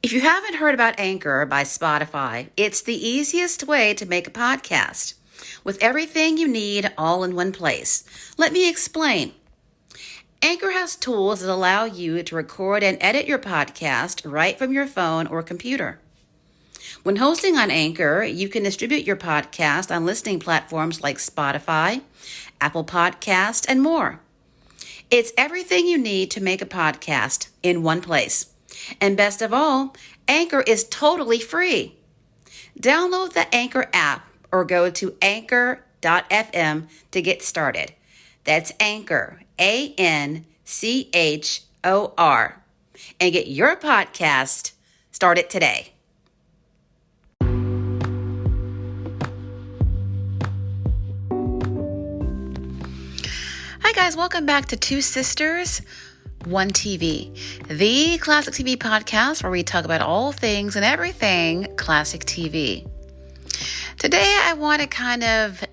If you haven't heard about Anchor by Spotify, it's the easiest way to make a podcast with everything you need all in one place. Let me explain. Anchor has tools that allow you to record and edit your podcast right from your phone or computer. When hosting on Anchor, you can distribute your podcast on listening platforms like Spotify, Apple Podcasts, and more. It's everything you need to make a podcast in one place. And best of all, Anchor is totally free. Download the Anchor app or go to anchor.fm to get started. That's Anchor, ANCHOR, and get your podcast started today. Hi guys, welcome back to Two Sisters, One TV, the classic TV podcast where we talk about all things and everything classic TV. Today I want to kind of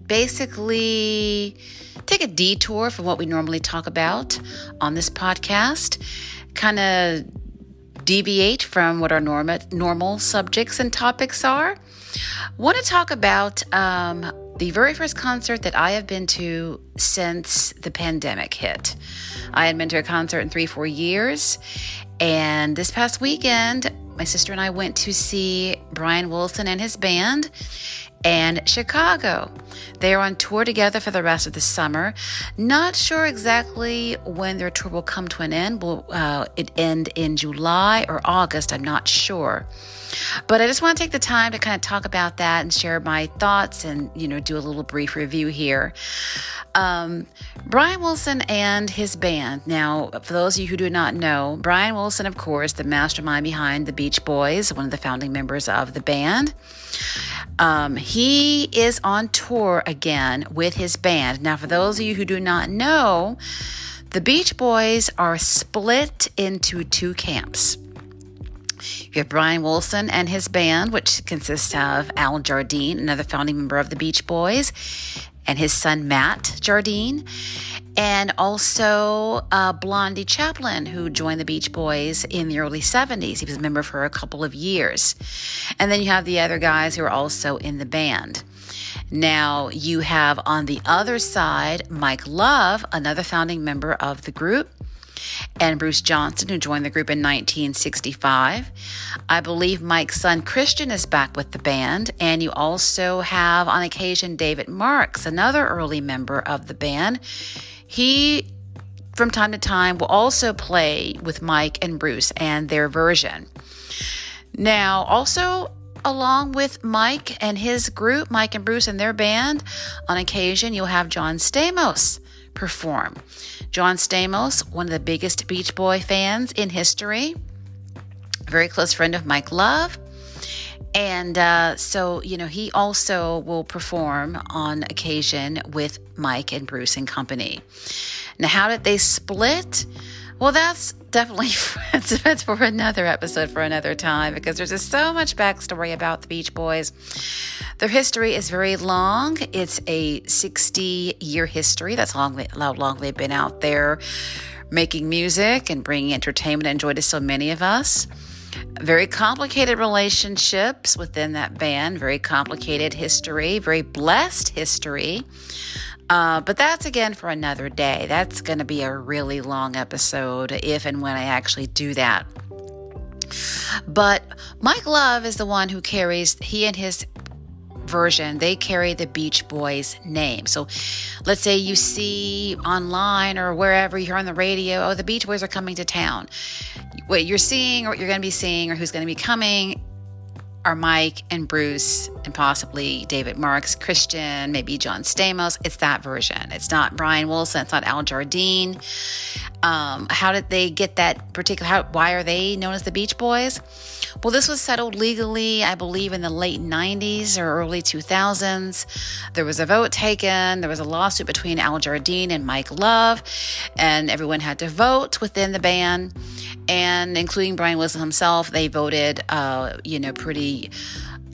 basically take a detour from what we normally talk about on this podcast, kind of deviate from what our normal subjects and topics are. I want to talk about the very first concert that I have been to since the pandemic hit. I hadn't been to a concert in 3-4 years, and this past weekend, my sister and I went to see Brian Wilson and his band in Chicago. They are on tour together for the rest of the summer. Not sure exactly when their tour will come to an end. Will it end in July or August? I'm not sure. But I just want to take the time to kind of talk about that and share my thoughts and, do a little brief review here. Brian Wilson and his band. Now, for those of you who do not know, Brian Wilson, of course, the mastermind behind the Beach Boys, one of the founding members of the band. He is on tour again with his band. Now, for those of you who do not know, the Beach Boys are split into two camps. You have Brian Wilson and his band, which consists of Al Jardine, another founding member of the Beach Boys, and his son Matt Jardine, and also Blondie Chaplin, who joined the Beach Boys in the early 70s. He was a member for a couple of years. And then you have the other guys who are also in the band. Now, you have on the other side Mike Love, another founding member of the group, and Bruce Johnston, who joined the group in 1965. I believe Mike's son Christian is back with the band, and you also have on occasion David Marks, another early member of the band. He, from time to time, will also play with Mike and Bruce and their version. Now, also along with Mike and his group, Mike and Bruce and their band, on occasion you'll have John Stamos perform. John Stamos, one of the biggest Beach Boy fans in history, very close friend of Mike Love. And so he also will perform on occasion with Mike and Bruce and company. Now, how did they split? Well, that's definitely that's for another episode for another time, because there's just so much backstory about the Beach Boys. Their history is very long. It's a 60-year history. That's how long they've been out there making music and bringing entertainment and joy to so many of us. Very complicated relationships within that band, very complicated history, very blessed history. But that's again for another day. That's going to be a really long episode if and when I actually do that. But Mike Love is the one who he and his version, they carry the Beach Boys name. So let's say you see online or wherever you hear on the radio, the Beach Boys are coming to town. What you're seeing or what you're going to be seeing or who's going to be coming are Mike and Bruce and possibly David Marks, Christian, maybe John Stamos. It's that version. It's not Brian Wilson. It's not Al Jardine. How did they get that particular, why are they known as the Beach Boys? Well, this was settled legally, I believe, in the late 90s or early 2000s. There was a vote taken. There was a lawsuit between Al Jardine and Mike Love, and everyone had to vote within the band. And including Brian Wilson himself, they voted, pretty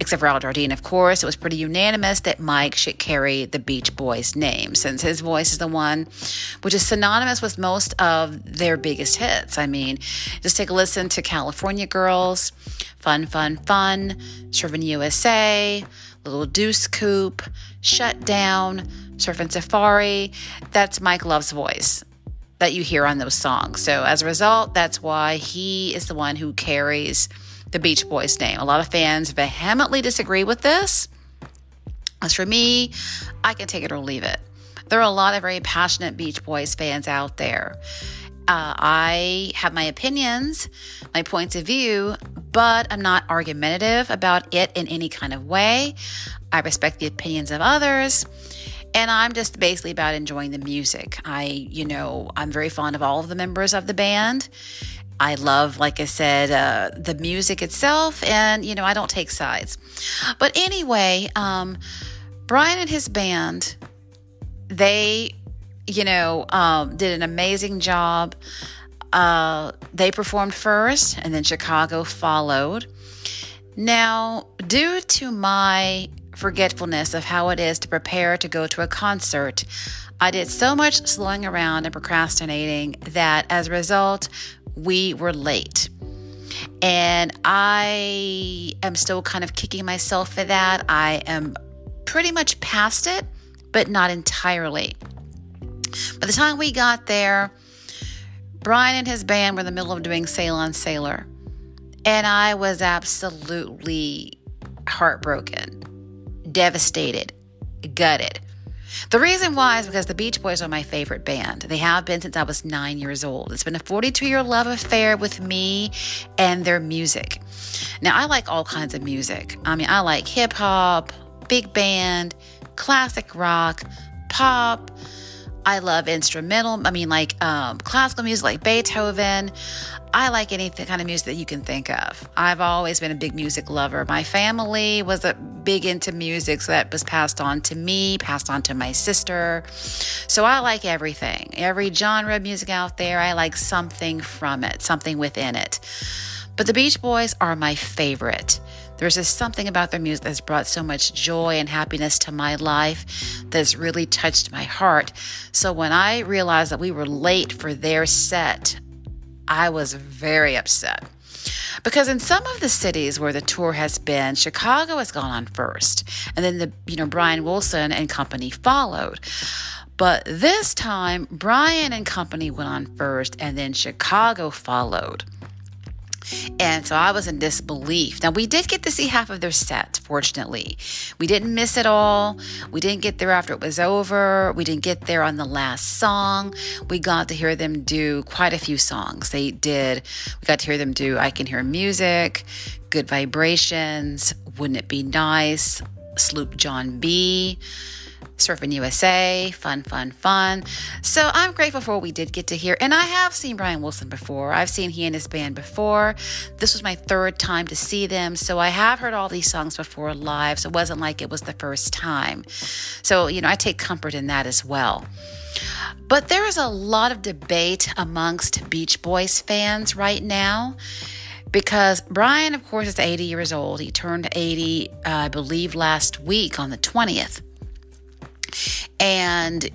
except for Al Jardine, of course. It was pretty unanimous that Mike should carry the Beach Boys name, since his voice is the one which is synonymous with most of their biggest hits. I mean, just take a listen to California Girls, Fun, Fun, Fun, Surfing USA, Little Deuce Coupe, Shut Down, Surfing Safari. That's Mike Love's voice that you hear on those songs. So as a result, that's why he is the one who carries the Beach Boys name. A lot of fans vehemently disagree with this. As for me, I can take it or leave it. There are a lot of very passionate Beach Boys fans out there. I have my opinions, my points of view, but I'm not argumentative about it in any kind of way. I respect the opinions of others, and I'm just basically about enjoying the music. I'm very fond of all of the members of the band. I love, like I said, the music itself, and, I don't take sides. But anyway, Brian and his band, they, did an amazing job. They performed first, and then Chicago followed. Now, due to my forgetfulness of how it is to prepare to go to a concert, I did so much slowing around and procrastinating that as a result, we were late. And I am still kind of kicking myself for that. I am pretty much past it, but not entirely. By the time we got there, Brian and his band were in the middle of doing Sail on Sailor. And I was absolutely heartbroken, devastated, gutted. The reason why is because the Beach Boys are my favorite band. They have been since I was 9 years old. It's been a 42-year love affair with me and their music. Now, I like all kinds of music. I like hip hop, big band, classic rock, pop. I love instrumental. Classical music like Beethoven. I like any kind of music that you can think of. I've always been a big music lover. My family was big into music, so that was passed on to me, passed on to my sister. So I like everything. Every genre of music out there, I like something from it, something within it. But the Beach Boys are my favorite. There's just something about their music that's brought so much joy and happiness to my life that's really touched my heart. So when I realized that we were late for their set, I was very upset. Because in some of the cities where the tour has been, Chicago has gone on first. And then Brian Wilson and company followed. But this time, Brian and company went on first, and then Chicago followed. And so I was in disbelief. Now, we did get to see half of their set, fortunately. We didn't miss it all. We didn't get there after it was over. We didn't get there on the last song. We got to hear them do quite a few songs. We got to hear them do I Can Hear Music, Good Vibrations, Wouldn't It Be Nice, Sloop John B., Surfing USA, Fun, Fun, Fun. So I'm grateful for what we did get to hear. And I have seen Brian Wilson before. I've seen he and his band before. This was my third time to see them. So I have heard all these songs before live. So it wasn't like it was the first time. So, I take comfort in that as well. But there is a lot of debate amongst Beach Boys fans right now. Because Brian, of course, is 80 years old. He turned 80, I believe, last week on the 20th. And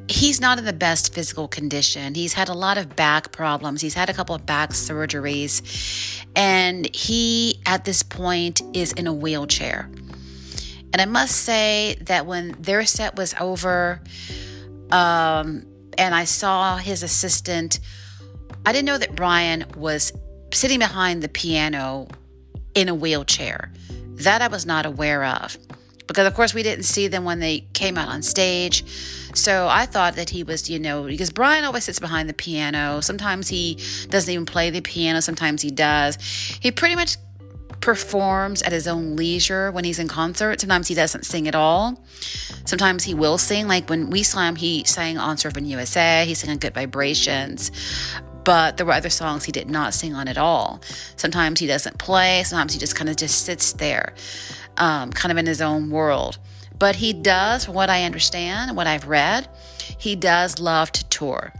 he's not in the best physical condition. He's had a lot of back problems. He's had a couple of back surgeries. And he, at this point, is in a wheelchair. And I must say that when their set was over, and I saw his assistant, I didn't know that Brian was sitting behind the piano in a wheelchair. That I was not aware of. Because, of course, we didn't see them when they came out on stage. So I thought that he was, because Brian always sits behind the piano. Sometimes he doesn't even play the piano. Sometimes he does. He pretty much performs at his own leisure when he's in concert. Sometimes he doesn't sing at all. Sometimes he will sing. Like when we saw him, he sang on Surfing USA. He sang on Good Vibrations. But there were other songs he did not sing on at all. Sometimes he doesn't play. Sometimes he just kind of sits there. Kind of in his own world. But he does, from what I understand, what I've read, he does love to tour.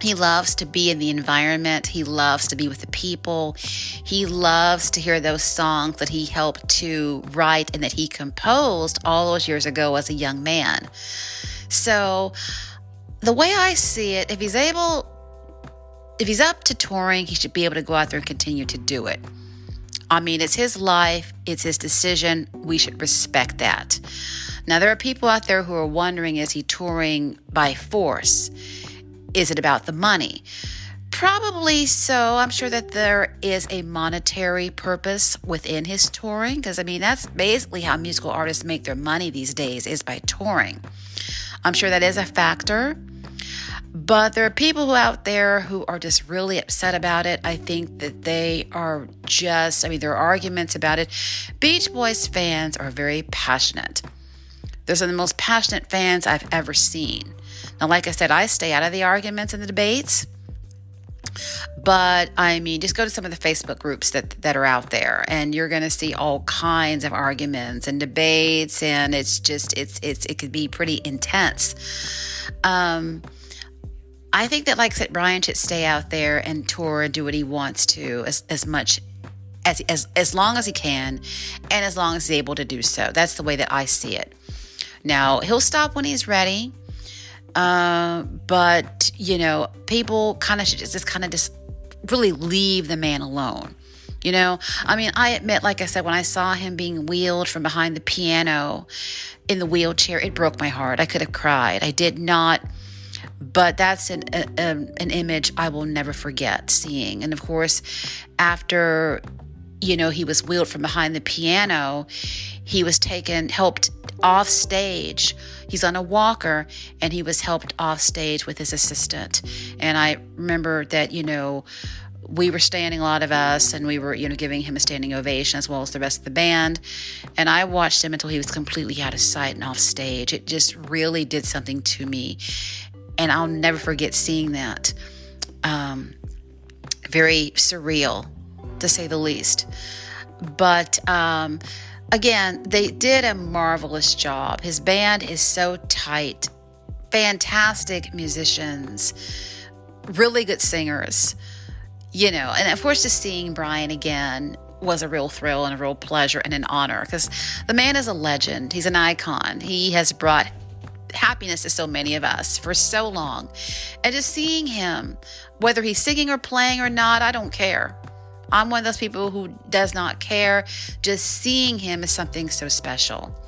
He loves to be in the environment. He loves to be with the people. He loves to hear those songs that he helped to write and that he composed all those years ago as a young man. So the way I see it, if he's up to touring, he should be able to go out there and continue to do it. I mean, it's his life. It's his decision. We should respect that. Now, there are people out there who are wondering, is he touring by force? Is it about the money? Probably so. I'm sure that there is a monetary purpose within his touring, because, I mean, that's basically how musical artists make their money these days, is by touring. I'm sure that is a factor. But there are people out there who are just really upset about it. I think that they are there are arguments about it. Beach Boys fans are very passionate. They're some of the most passionate fans I've ever seen. Now, like I said, I stay out of the arguments and the debates. But, I mean, just go to some of the Facebook groups that are out there, and you're going to see all kinds of arguments and debates, and it could be pretty intense. I think that, like I said, Brian should stay out there and tour and do what he wants to as much as long as he can, and as long as he's able to do so. That's the way that I see it. Now, he'll stop when he's ready, but people kind of should just really leave the man alone. I mean, I admit, like I said, when I saw him being wheeled from behind the piano in the wheelchair, it broke my heart. I could have cried. I did not. But that's an image I will never forget seeing. And of course, after, he was wheeled from behind the piano, he was helped off stage. He's on a walker, and he was helped off stage with his assistant. And I remember that, we were standing, a lot of us, and we were, giving him a standing ovation as well as the rest of the band. And I watched him until he was completely out of sight and off stage. It just really did something to me. And I'll never forget seeing that. Very surreal, to say the least. But again, they did a marvelous job. His band is so tight. Fantastic musicians. Really good singers. And of course, just seeing Brian again was a real thrill and a real pleasure and an honor, because the man is a legend. He's an icon. He has brought happiness to so many of us for so long. And just seeing him, whether he's singing or playing or not, I don't care. I'm one of those people who does not care. Just seeing him is something so special.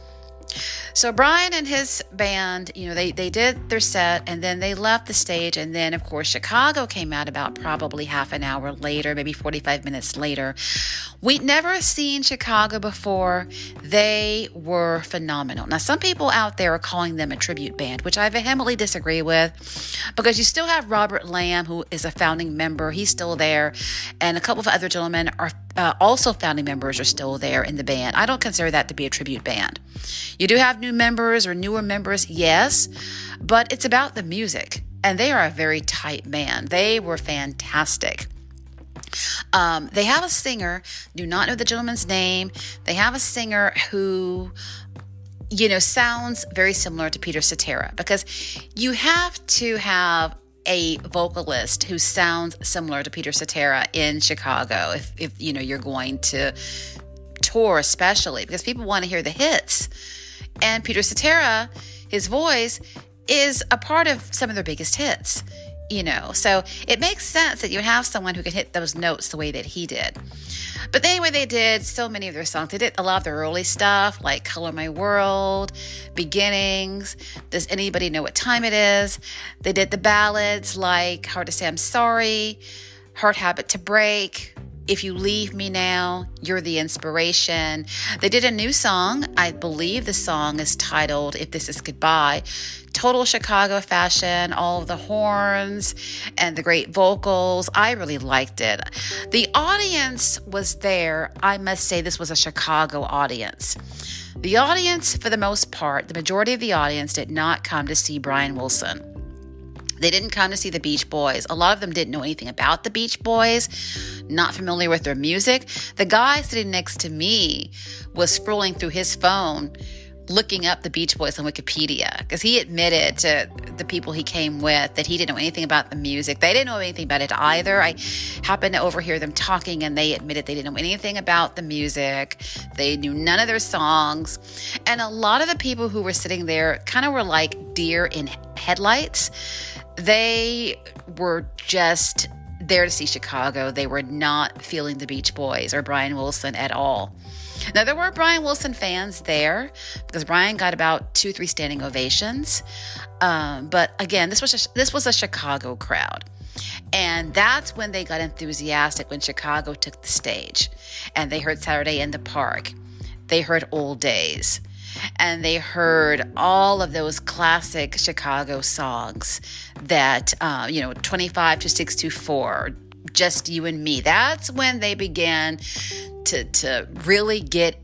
So Brian and his band, they did their set, and then they left the stage. And then, of course, Chicago came out about probably half an hour later, maybe 45 minutes later. We'd never seen Chicago before. They were phenomenal. Now, some people out there are calling them a tribute band, which I vehemently disagree with, because you still have Robert Lamb, who is a founding member. He's still there. And a couple of other gentlemen are also founding members are still there in the band. I don't consider that to be a tribute band. You do have new members or newer members, yes, but it's about the music. And they are a very tight band. They were fantastic. They have a singer, do not know the gentleman's name. They have a singer who, sounds very similar to Peter Cetera, because you have to have a vocalist who sounds similar to Peter Cetera in Chicago if you're going to tour, especially because people want to hear the hits. And Peter Cetera, his voice is a part of some of their biggest hits, so it makes sense that you have someone who can hit those notes the way that he did. But anyway, they did so many of their songs. They did a lot of their early stuff, like Color My World, Beginnings, Does Anybody Know What Time It Is? They did the ballads like Hard to Say I'm Sorry, Hard Habit to Break, If You Leave Me Now, You're the Inspiration. They did a new song. I believe the song is titled If This Is Goodbye. Total Chicago fashion, all of the horns and the great vocals. I really liked it. The audience was there. I must say this was a Chicago audience. The audience, for the most part, the majority of the audience did not come to see Brian Wilson. They didn't come to see the Beach Boys. A lot of them didn't know anything about the Beach Boys, not familiar with their music. The guy sitting next to me was scrolling through his phone looking up the Beach Boys on Wikipedia, because he admitted to the people he came with that he didn't know anything about the music. They didn't know anything about it either. I happened to overhear them talking, and they admitted they didn't know anything about the music. They knew none of their songs. And a lot of the people who were sitting there kind of were like deer in headlights. They were just there to see Chicago. They were not feeling the Beach Boys or Brian Wilson at all. Now, there were Brian Wilson fans there because Brian got about 2-3 standing ovations. But again, this was a Chicago crowd. And that's when they got enthusiastic, when Chicago took the stage. And they heard Saturday in the Park. They heard Old Days. And they heard all of those classic Chicago songs that, 25 to 624, Just You and Me. That's when they began to really get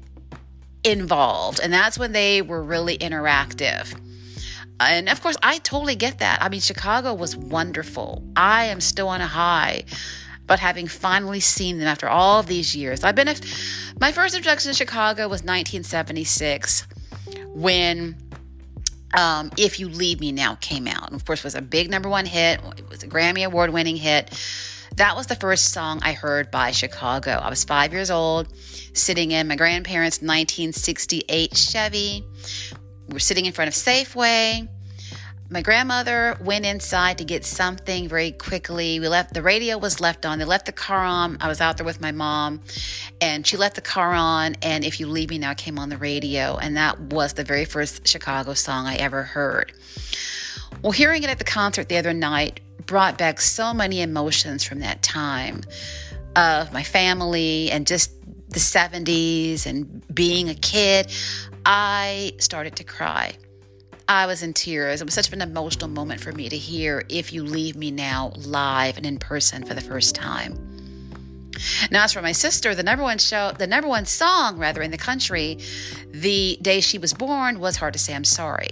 involved. And that's when they were really interactive. And of course, I totally get that. I mean, Chicago was wonderful. I am still on a high, but having finally seen them after all of these years. My first introduction to Chicago was 1976 when If You Leave Me Now came out. And of course, it was a big number one hit. It was a Grammy Award-winning hit. That was the first song I heard by Chicago. I was 5 years old, sitting in my grandparents' 1968 Chevy. We were sitting in front of Safeway. My grandmother went inside to get something very quickly. The radio was left on. They left the car on. I was out there with my mom, and she left the car on, and If You Leave Me Now came on the radio, and that was the very first Chicago song I ever heard. Well, hearing it at the concert the other night brought back so many emotions from that time of my family and just the 70s and being a kid. I started to cry. I was in tears. It was such an emotional moment for me to hear If You Leave Me Now live and in person for the first time. Now, as for my sister, the number one song in the country the day she was born was Hard to Say I'm Sorry.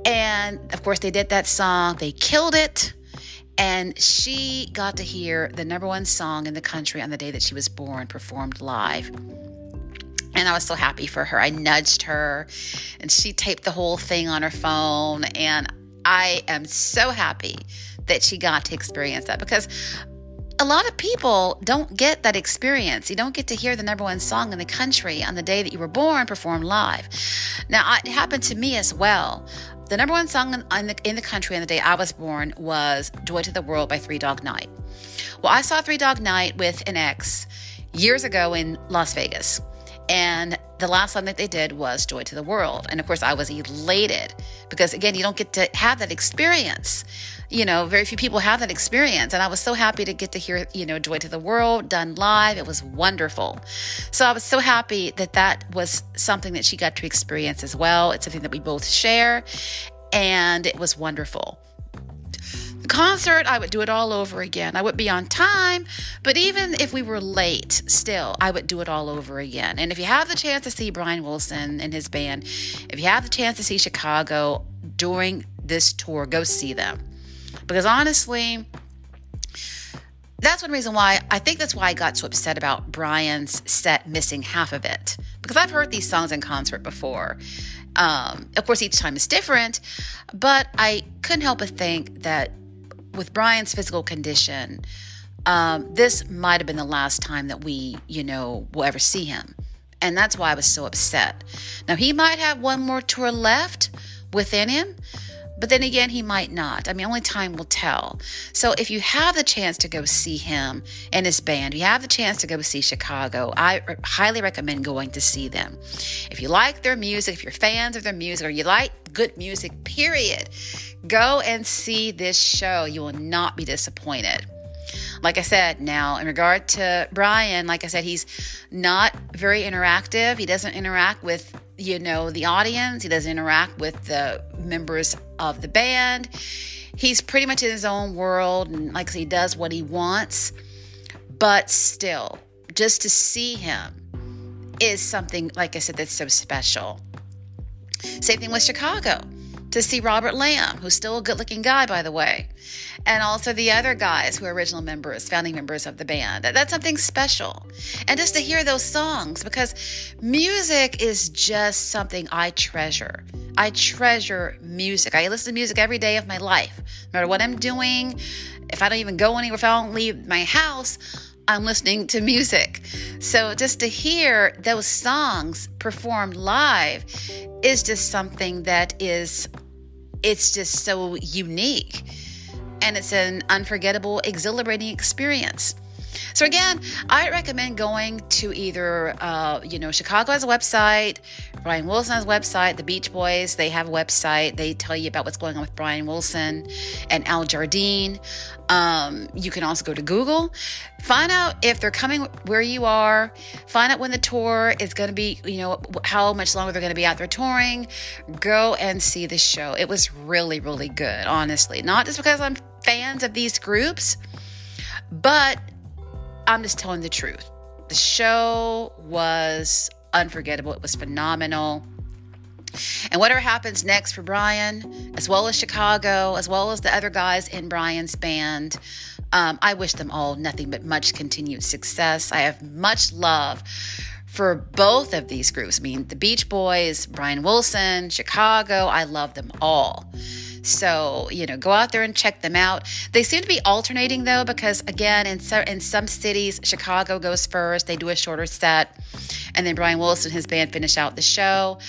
And of course, they did that song. They killed it. And she got to hear the number one song in the country on the day that she was born, performed live. And I was so happy for her. I nudged her, and she taped the whole thing on her phone. And I am so happy that she got to experience that, because a lot of people don't get that experience. You don't get to hear the number one song in the country on the day that you were born performed live. Now, it happened to me as well. The number one song in the country on the day I was born was Joy to the World by Three Dog Night. Well, I saw Three Dog Night with an ex years ago in Las Vegas. And the last song that they did was Joy to the World. And of course, I was elated because, again, you don't get to have that experience. Very few people have that experience. And I was so happy to get to hear, Joy to the World done live. It was wonderful. So I was so happy that was something that she got to experience as well. It's something that we both share. And it was wonderful. The concert, I would do it all over again. I would be on time, but even if we were late, still, I would do it all over again. And if you have the chance to see Brian Wilson and his band, if you have the chance to see Chicago during this tour, go see them. Because honestly, that's one reason why, I think that's why I got so upset about Brian's set missing half of it. Because I've heard these songs in concert before. Of course, each time is different, but I couldn't help but think that with Brian's physical condition, this might have been the last time that we, will ever see him. And that's why I was so upset. Now, he might have one more tour left within him, but then again, he might not. I mean, only time will tell. So if you have the chance to go see him and his band, if you have the chance to go see Chicago, I highly recommend going to see them. If you like their music, if you're fans of their music, or you like good music, period, go and see this show. You will not be disappointed. Like I said, now in regard to Brian, like I said, he's not very interactive. He doesn't interact with, the audience. He doesn't interact with the members of the band. He's pretty much in his own world, and like I said, he does what he wants. But still, just to see him is something, like I said, that's so special. Same thing with Chicago. to see Robert Lamb, who's still a good-looking guy, by the way, and also the other guys who are original members, founding members of the band. That's something special. And just to hear those songs, because music is just something I treasure. I treasure music. I listen to music every day of my life. No matter what I'm doing, if I don't even go anywhere, if I don't leave my house, I'm listening to music. So just to hear those songs performed live is just something that it's just so unique. And it's an unforgettable, exhilarating experience. So again, I recommend going to either, Chicago has a website, Brian Wilson has a website, the Beach Boys, they have a website. They tell you about what's going on with Brian Wilson and Al Jardine. You can also go to Google, find out if they're coming where you are, find out when the tour is going to be, how much longer they're going to be out there touring. Go and see the show. It was really, really good, honestly. Not just because I'm fans of these groups, but I'm just telling the truth. The show was unforgettable. It was phenomenal. And whatever happens next for Brian, as well as Chicago, as well as the other guys in Brian's band, I wish them all nothing but much continued success. I have much love for both of these groups. I mean, the Beach Boys, Brian Wilson, Chicago, I love them all. So, go out there and check them out. They seem to be alternating, though, because, again, in some cities, Chicago goes first. They do a shorter set, and then Brian Wilson and his band finish out the show.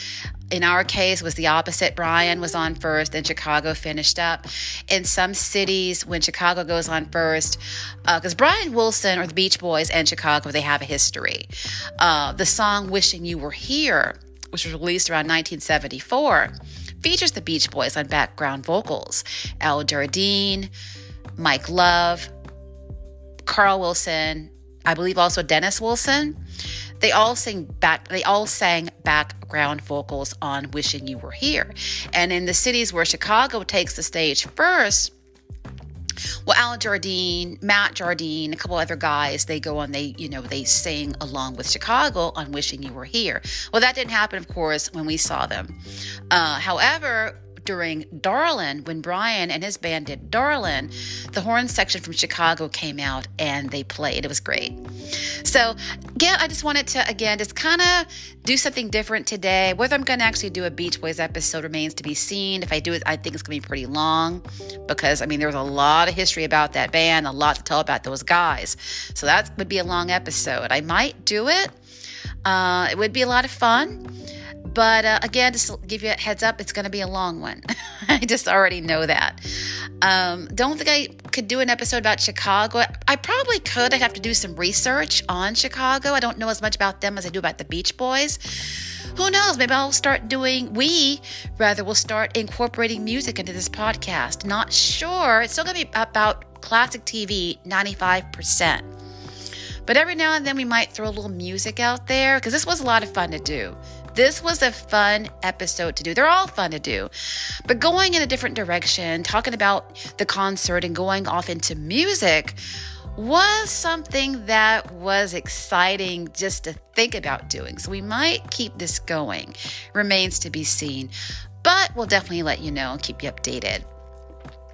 In our case, it was the opposite. Brian was on first, then Chicago finished up. In some cities, when Chicago goes on first, because Brian Wilson or the Beach Boys and Chicago, they have a history. The song Wishing You Were Here, which was released around 1974, features the Beach Boys on background vocals. Al Jardine, Mike Love, Carl Wilson, I believe also Dennis Wilson. They all sang background vocals on Wishing You Were Here. And in the cities where Chicago takes the stage first, well, Al Jardine, Matt Jardine, a couple other guys, they go on, they sing along with Chicago on Wishing You Were Here. Well, that didn't happen, of course, when we saw them. However, during Darlin', when Brian and his band did Darlin', the horn section from Chicago came out and they played. It was great. So, again, I just wanted to, just kind of do something different today. Whether I'm going to actually do a Beach Boys episode remains to be seen. If I do it, I think it's going to be pretty long because, there's a lot of history about that band, a lot to tell about those guys. So that would be a long episode. I might do it. It would be a lot of fun. But again, just to give you a heads up, it's going to be a long one. I just already know that. Don't think I could do an episode about Chicago. I probably could. I'd have to do some research on Chicago. I don't know as much about them as I do about the Beach Boys. Who knows? Maybe we'll start incorporating music into this podcast. Not sure. It's still going to be about classic TV, 95%. But every now and then we might throw a little music out there because this was a lot of fun to do. This was a fun episode to do. They're all fun to do. But going in a different direction, talking about the concert and going off into music was something that was exciting just to think about doing. So we might keep this going. Remains to be seen. But we'll definitely let you know and keep you updated.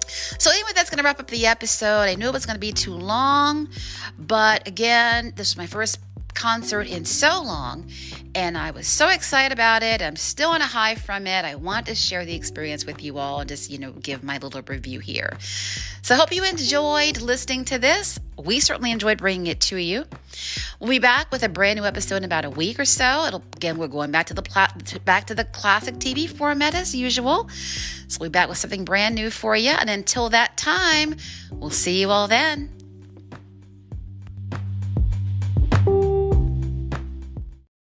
So anyway, that's going to wrap up the episode. I knew it was going to be too long. But again, this was my first concert in so long, and I was so excited about it. I'm still on a high from it. I want to share the experience with you all and just, give my little review here. So I hope you enjoyed listening to this. We certainly enjoyed bringing it to you. We'll be back with a brand new episode in about a week or so. We're going back to the classic TV format as usual. So we'll be back with something brand new for you. And until that time, we'll see you all then.